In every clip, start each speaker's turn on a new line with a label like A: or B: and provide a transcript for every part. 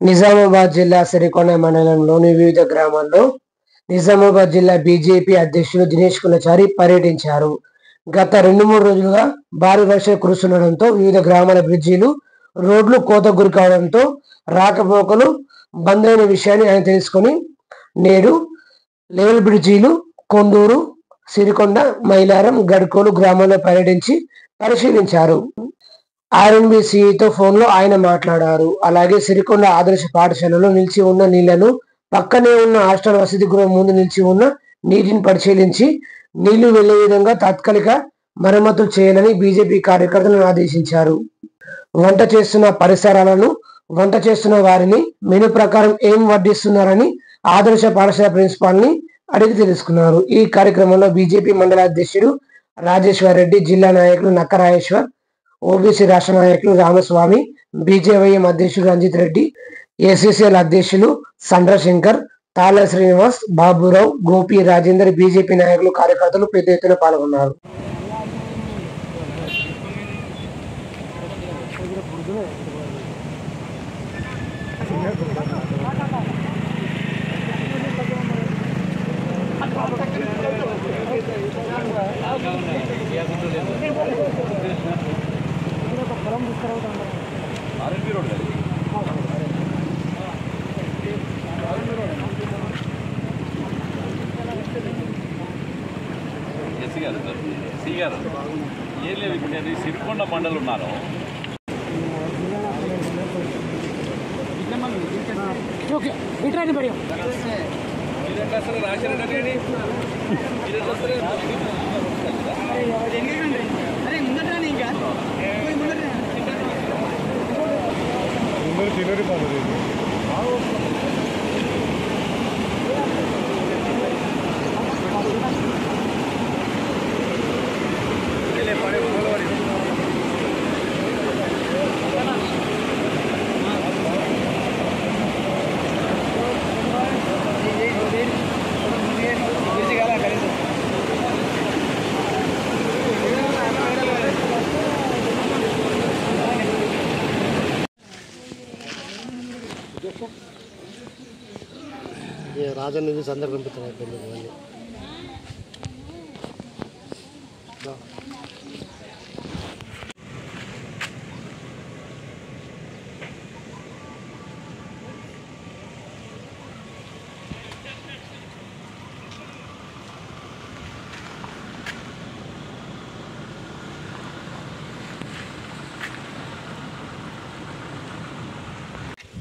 A: నిజామాబాద్ జిల్లా సిరికొండ మండలంలోని వివిధ గ్రామాల్లో నిజామాబాద్ జిల్లా బీజేపీ అధ్యక్షులు దినేష్ కులచారి పర్యటించారు. గత 2-3 రోజులుగా భారీ వర్షాలు కురుస్తుండటంతో వివిధ గ్రామాల బ్రిడ్జీలు, రోడ్లు కోతకు గురి కావడంతో రాకపోకలు బంద్ అయిన విషయాన్ని ఆయన తెలుసుకొని నేడు లెవెల్ బ్రిడ్జీలు, కొండూరు, సిరికొండ, మైలారం, గడ్కోలు గ్రామాల్లో పర్యటించి పరిశీలించారు. ఆర్ఎన్బిసితో ఫోన్లో ఆయన మాట్లాడారు. అలాగే సిరికొండ ఆదర్శ పాఠశాలలో నిలిచి ఉన్న నీళ్లను, పక్కనే ఉన్న హాస్టల్ వసతి గృహం ముందు నిలిచి ఉన్న నీటిని పరిశీలించి నీళ్లు వెళ్లే విధంగా తాత్కాలిక మరమ్మతులు చేయాలని బీజేపీ కార్యకర్తలను ఆదేశించారు. వంట చేస్తున్న పరిసరాలను, వంట చేస్తున్న వారిని మెను ప్రకారం ఏం వడ్డిస్తున్నారని ఆదర్శ పాఠశాల ప్రిన్సిపాల్ని అడిగి తెలుసుకున్నారు. ఈ కార్యక్రమంలో బీజేపీ మండల అధ్యక్షుడు రాజేశ్వర్ రెడ్డి, జిల్లా నాయకులు నక్కరాజేశ్వర్, ఓబీసీ రాష్ట్ర నాయకులు రామస్వామి, బీజేవైఎం అధ్యక్షుడు రంజిత్ రెడ్డి, ఏసీసీఎల్ అధ్యక్షులు చంద్రశంకర్, తాళ్ళ శ్రీనివాస్, బాబురావు, గోపి, రాజేందర్, బీజేపీ నాయకులు, కార్యకర్తలు పెద్ద ఎత్తున పాల్గొన్నారు.
B: ఏం లేదు, ఇప్పుడు నేను సిరికొండ మండలం ఉన్నాను.
C: రాజన్ నుంచి అందరు పంపిస్తున్నారు.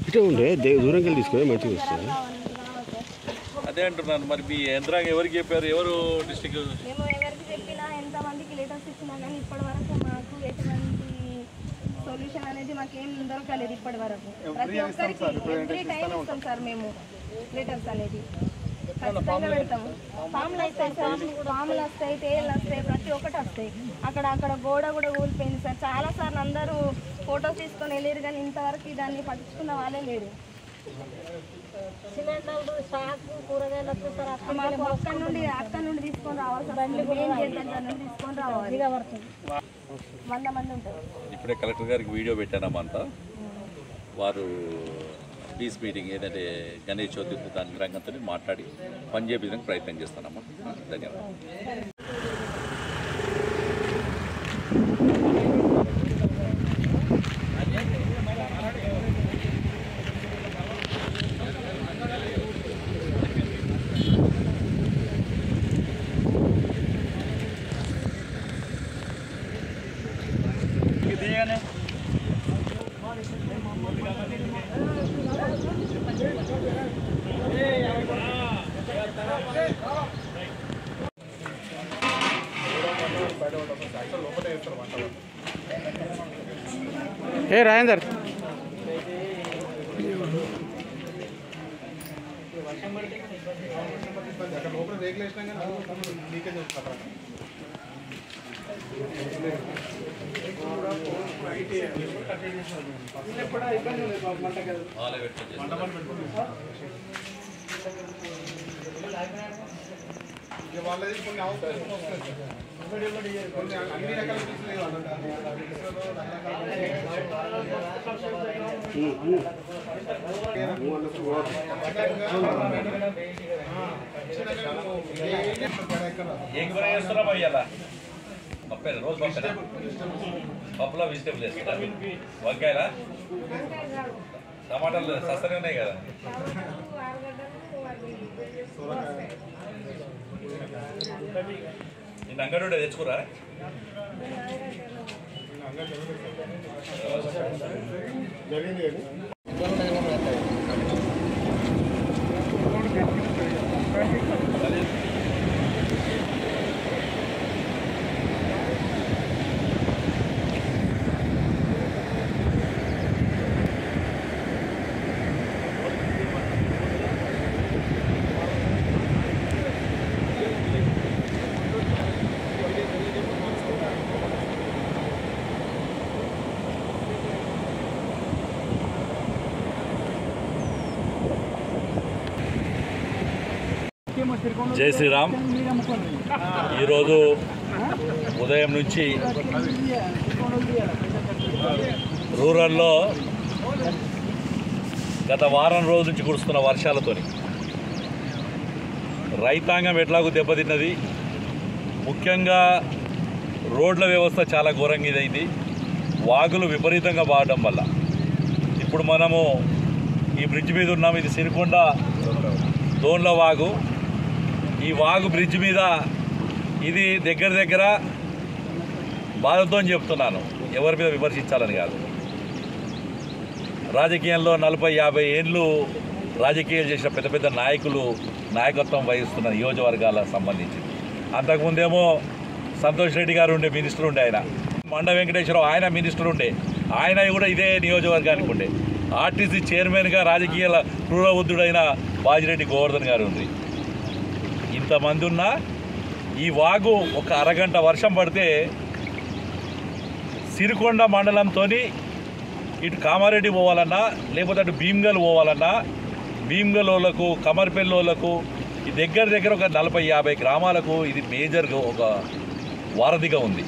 C: ఇటే ఉండే దూరంకి వెళ్ళి తీసుకొని మంచిగా వస్తుంది.
B: అదే అంటున్నాను, మరి మీ యంత్రాంగం ఎవరికి చెప్పారు? ఎవరు డిస్ట్రిక్ట్?
D: మేము ఎవరికి చెప్పినా, ఎంతమందికి లెటర్స్ ఇచ్చినా కానీ ఇప్పటి వరకు మాకు ఎటువంటి సొల్యూషన్ అనేది మాకేం దొరకలేదు. ఇప్పటి వరకు ప్రతి ఒక్కరికి ఎవ్రీ టైం ఇస్తాం సార్ మేము లెటర్స్ అనేది ఖచ్చితంగా పెడతాము. ఫామ్లు వస్తాయి సార్, ఫామ్లు వస్తాయి, తేళ్ళు వస్తాయి, ప్రతి ఒక్కటి వస్తాయి. అక్కడ గోడ కూడా కూలిపోయింది సార్. చాలాసార్లు అందరూ ఫొటోస్ తీసుకొని వెళ్ళారు కానీ ఇంతవరకు దాన్ని పట్టించుకున్న వాళ్ళే లేరు. సిలిండర్లు, షాకు, కూరగాయలు వస్తాయి సార్. మాకు అక్కడ నుండి తీసుకొని రావాలి సార్. మెయిన్ గేట్ నుండి తీసుకొని రావాలి. 100 మంది ఉంటారు.
B: ఇప్పుడే కలెక్టర్ గారికి వీడియో పెట్టానమ్మంతా. వారు పీస్ మీటింగ్ ఏదంటే గణేష్ చతుర్థి దాని రంగంతో మాట్లాడి పని చేపించడానికి ప్రయత్నం చేస్తానమ్మా. ధన్యవాదాలు.
C: ఏ రాజేందర్
E: వాళ్ళది కొన్ని అవసరం కొన్ని అన్ని రకాల పీసులు
B: ఏం కూర చేస్తున్నాం అయ్యాలా పప్పేనా రోజు పప్పేనా పప్పులో వెజిటేబుల్ వేస్తారా వంకాయలా టమాటాలు సస్తనే ఉన్నాయి కదా నేను అంగడి తెచ్చుకురా జై శ్రీరామ్. ఈరోజు ఉదయం నుంచి రూరల్లో గత వారం రోజుల నుంచి కురుస్తున్న వర్షాలతో రైతాంగం ఎట్లాగూ దెబ్బతిన్నది. ముఖ్యంగా రోడ్ల వ్యవస్థ చాలా ఘోరంగా ఇదైంది. వాగులు విపరీతంగా బాగడం వల్ల ఇప్పుడు మనము ఈ బ్రిడ్జ్ మీద ఉన్నాము. ఇది సిరికొండ దోన్ల వాగు. ఈ వాగు బ్రిడ్జ్ మీద ఇది దగ్గర బాధతో చెప్తున్నాను, ఎవరి మీద విమర్శించాలని కాదు. రాజకీయంలో 40-50 ఏళ్ళు రాజకీయాలు చేసిన పెద్ద పెద్ద నాయకులు నాయకత్వం వహిస్తున్న నియోజకవర్గాల సంబంధించి. అంతకుముందేమో సంతోష్ రెడ్డి గారు ఉండే, మినిస్టర్ ఉండే, ఆయన మండ వెంకటేశ్వరరావు ఆయన మినిస్టర్ ఉండే, ఆయన కూడా ఇదే నియోజకవర్గానికి ఉండే. ఆర్టీసీ చైర్మన్గా రాజకీయాల క్రూరబుద్ధుడైన బాజిరెడ్డి గోవర్ధన్ గారు ఉంది. ఇంతమంది ఉన్నా ఈ వాగు ఒక అరగంట వర్షం పడితే సిరికొండ మండలంతో ఇటు కామారెడ్డి పోవాలన్నా, లేకపోతే అటు భీమ్గల్ పోవాలన్నా, భీమ్గల్ వాళ్ళకు, కమర్పల్లి వాళ్ళకు ఈ దగ్గర ఒక 40-50 గ్రామాలకు ఇది మేజర్గా ఒక వారధిగా ఉంది.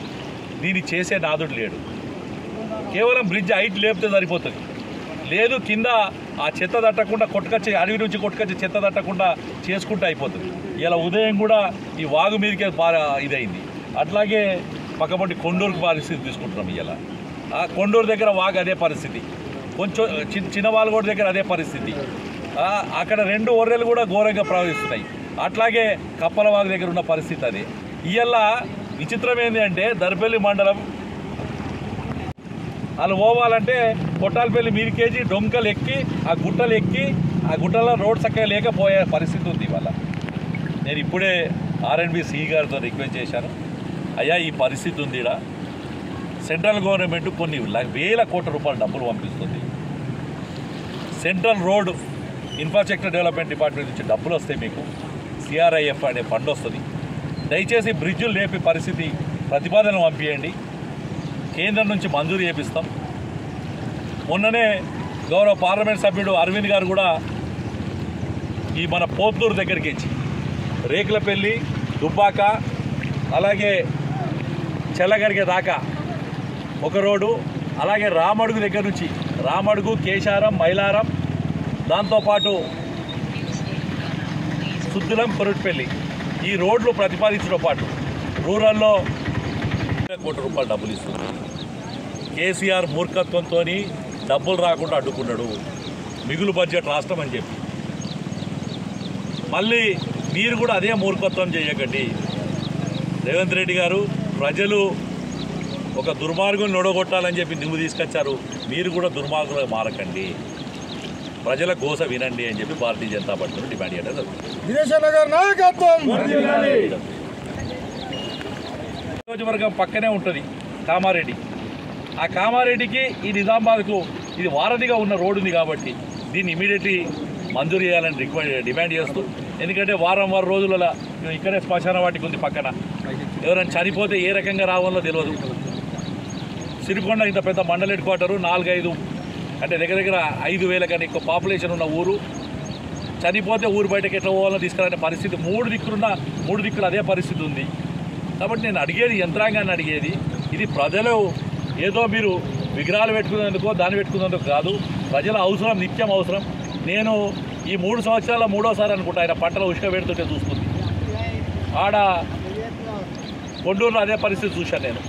B: దీన్ని చేసే నాదుడు లేడు. కేవలం బ్రిడ్జ్ హైట్ లేపితే సరిపోతుంది. లేదు కింద ఆ చెత్త తట్టకుండా కొట్టుకొచ్చి, అడవి నుంచి కొట్టుకొచ్చి చెత్త తట్టకుండా చేసుకుంటూ అయిపోతుంది. ఇలా ఉదయం కూడా ఈ వాగు మీదకే ఇదైంది. అట్లాగే పక్కపట్టి కొండూరుకు పరిస్థితి తీసుకుంటున్నాం. ఇలా ఆ కొండూరు దగ్గర వాగు అదే పరిస్థితి, కొంచెం చిన్నవాళ్ళగూడ దగ్గర అదే పరిస్థితి. అక్కడ 2 ఒర్రెలు కూడా ఘోరంగా ప్రవహిస్తున్నాయి. అట్లాగే కప్పల వాగు దగ్గర ఉన్న పరిస్థితి అదే. ఇవాళ విచిత్రం ఏంటి అంటే దర్పల్లి మండలం వాళ్ళు పోవాలంటే కొట్టాలపల్లి మీదికేజీ డొంకలు ఎక్కి ఆ గుట్టలు ఎక్కి ఆ గుట్టలో రోడ్ చక్కగా లేకపోయే పరిస్థితి ఉంది. ఇవాళ నేను ఇప్పుడే R&B సిఈ గారితో రిక్వెస్ట్ చేశాను, అయ్యా ఈ పరిస్థితి ఉంది. ఇక్కడ సెంట్రల్ గవర్నమెంట్ కొన్ని వేల కోట్ల రూపాయల డబ్బులు పంపిస్తుంది. Central road infrastructure development department నుంచి డబ్బులు వస్తాయి, మీకు CRIF అనే ఫండ్ వస్తుంది. దయచేసి బ్రిడ్జులు లేపే పరిస్థితి ప్రతిపాదన పంపించండి, కేంద్రం నుంచి మంజూరు చేపిస్తాం. మొన్ననే గౌరవ పార్లమెంట్ సభ్యుడు అరవింద్ గారు కూడా ఈ మన పోత్నూరు దగ్గరికి ఇచ్చి రేకులపల్లి, దుబ్బాక, అలాగే చెల్లగరిగే దాకా ఒక రోడ్డు, అలాగే రామడుగు దగ్గర నుంచి రామడుగు, కేశారం, మైలారం, దాంతోపాటు సుద్దులం, కొరుట్పల్లి ఈ రోడ్లు ప్రతిపాదించడంతో పాటు రూరల్లో కోట్ల రూపాయలు డబ్బులు ఇస్తుంది. కేసీఆర్ మూర్ఖత్వంతో డబ్బులు రాకుండా అడ్డుకున్నాడు, మిగులు బడ్జెట్ రాష్ట్రం అని చెప్పి. మళ్ళీ మీరు కూడా అదే మూర్ఖత్వం చేయకండి. రేవంత్ రెడ్డి గారు ప్రజలు ఒక దుర్మార్గం నొడగొట్టాలని చెప్పి నువ్వు తీసుకొచ్చారు, మీరు కూడా దుర్మార్గులుగా మారకండి, ప్రజల గోస వినండి అని చెప్పి భారతీయ జనతా పార్టీలో డిమాండ్ చేయడం జరుగుతుంది. నియోజకవర్గం పక్కనే ఉంటుంది కామారెడ్డి. ఆ కామారెడ్డికి ఈ నిజామాబాద్కు ఇది వారధిగా ఉన్న రోడ్డు ఉంది కాబట్టి దీన్ని ఇమీడియట్లీ మంజూరు చేయాలని డిమాండ్ చేస్తూ, ఎందుకంటే వారం రోజులలో ఇక్కడే శ్మశాన వాటికి ఉంది పక్కన, ఎవరైనా చనిపోతే ఏ రకంగా రావాలో తెలియదు. సిరికొండ ఇంత పెద్ద మండల హెడ్ క్వార్టరు, 4-5 అంటే దగ్గర 5,000 కన్నా ఎక్కువ పాపులేషన్ ఉన్న ఊరు. చనిపోతే ఊరు బయటకు ఎట్లా పోవాలో తీసుకురాని పరిస్థితి 3 దిక్కులు అదే పరిస్థితి ఉంది. కాబట్టి నేను అడిగేది, యంత్రాంగాన్ని అడిగేది, ఇది ప్రజలు ఏదో మీరు విగ్రహాలు పెట్టుకునేందుకో దాన్ని పెట్టుకునేందుకు కాదు. ప్రజల అవసరం, నిత్యం అవసరం. నేను ఈ 3 సంవత్సరాల 3వసారి అనుకుంటా ఆయన పంటలు ఉష్క పెడుతుంటే చూస్తుంది. ఆడ కొండూరులో అదే పరిస్థితి చూశాను నేను.